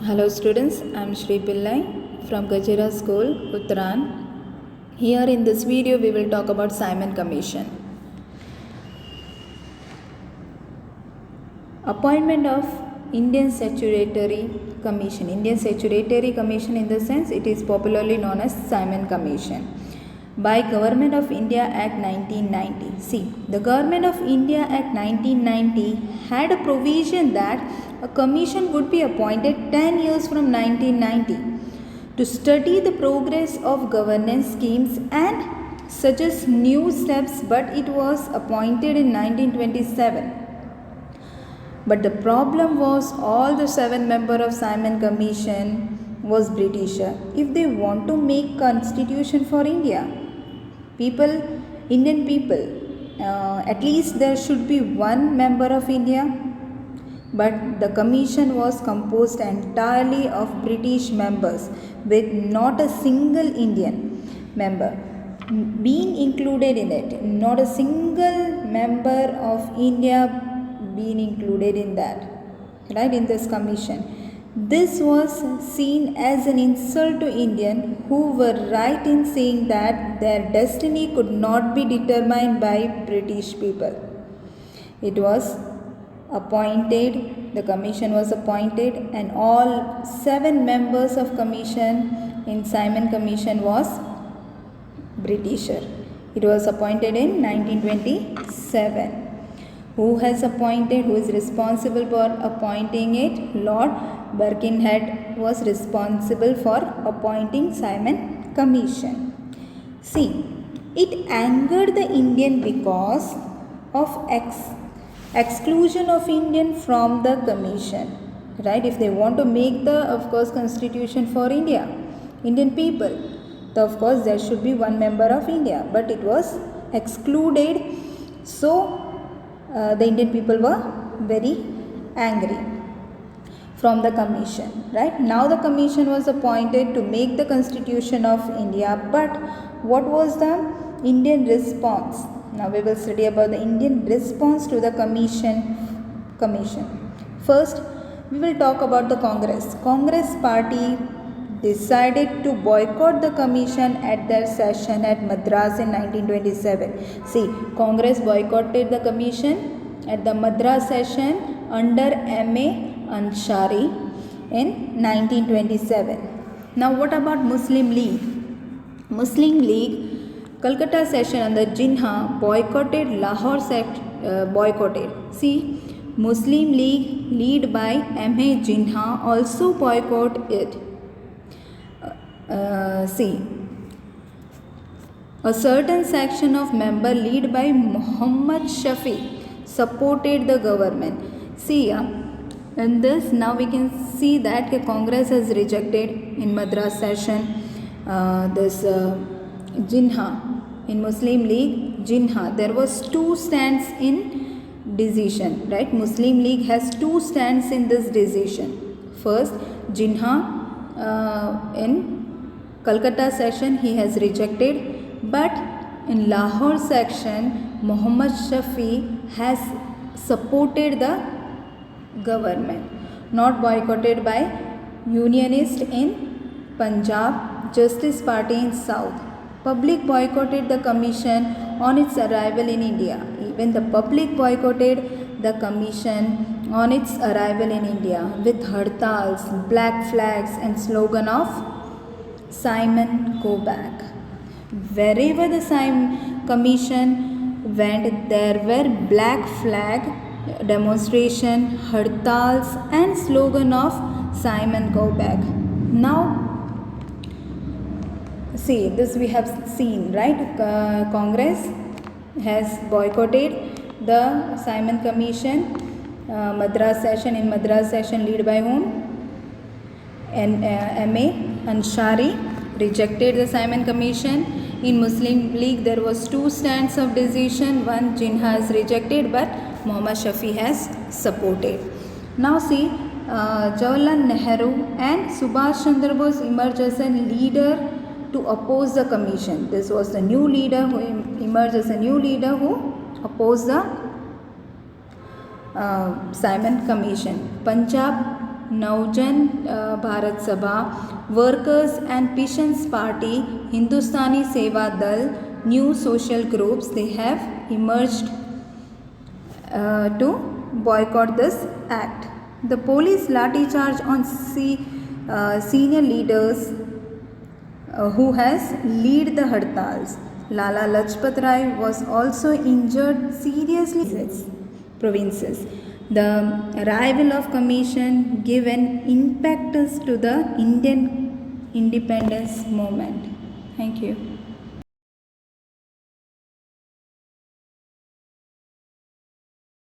Hello students, I am Shri Pillai from Gajera School, Uttaran. Here in this video we will talk about Simon Commission. Appointment of Indian Statutory Commission. Indian Statutory Commission in the sense it is popularly known as Simon Commission. By Government of India Act 1990. See, the Government of India Act 1990 had a provision that a commission would be appointed 10 years from 1990 to study the progress of governance schemes and suggest new steps, but it was appointed in 1927. But the problem was all the 7 members of Simon Commission was Britisher. If they want to make constitution for India, Indian people, at least there should be one member of India, but the commission was composed entirely of British members with not a single Indian member being included in it, not a single member of India being included in that, right, in this commission. This was seen as an insult to Indians who were right in saying that their destiny could not be determined by British people. It was appointed, the commission was appointed, and all 7 members of commission in Simon Commission was Britisher. It was appointed in 1927. Who has appointed, who is responsible for appointing it? Lord Birkenhead was responsible for appointing Simon Commission. See, it angered the Indian because of exclusion of Indian from the commission, right? If they want to make the, of course, constitution for India, Indian people, so of course there should be one member of India, but it was excluded. So the Indian people were very angry from the commission, right? Now the commission was appointed to make the constitution of India, but what was the Indian response? Now we will study about the Indian response to the commission. First, we will talk about the Congress. Congress party decided to boycott the commission at their session at Madras in 1927. See, Congress boycotted the commission at the Madras session under M.A. Ansari in 1927. Now what about Muslim League? Muslim League Calcutta session under Jinnah boycotted Lahore boycotted. See, Muslim League led by M.A. Jinnah also boycotted it. See, a certain section of member led by Muhammad Shafi supported the government. See, in this now we can see that Congress has rejected in Madras session this Jinnah in Muslim League Jinnah. There was 2 stands in decision, right? Muslim League has 2 stands in this decision. First, Jinnah in Calcutta section he has rejected, but in Lahore section Muhammad Shafi has supported the government, not boycotted by Unionist in Punjab, Justice Party in South. Public boycotted the commission on its arrival in India. Even the public boycotted the commission on its arrival in India with hartals, black flags and slogan of Simon go back. Wherever the Simon Commission went, there were black flag demonstration, hartals and slogan of Simon go back. Now see, this we have seen, right? Congress has boycotted the Simon Commission. Madras session, in Madras session led by whom? And M.A. Ansari rejected the Simon Commission. In Muslim League there was 2 stands of decision. One Jinnah has rejected, but Muhammad Shafi has supported. Now see, Jawaharlal Nehru and Subhash Chandra Bose emerged as a leader to oppose the commission. This was the new leader who emerged as a new leader who opposed the Simon Commission. Punjab Naujan Bharat Sabha, Workers and Pensions Party, Hindustani Seva Dal, new social groups, they have emerged to boycott this act. The police lathi charge on senior leaders who has lead the hartals. Lala Lajpat Rai was also injured seriously in provinces. The arrival of commission gave an impetus to the Indian independence movement. Thank you.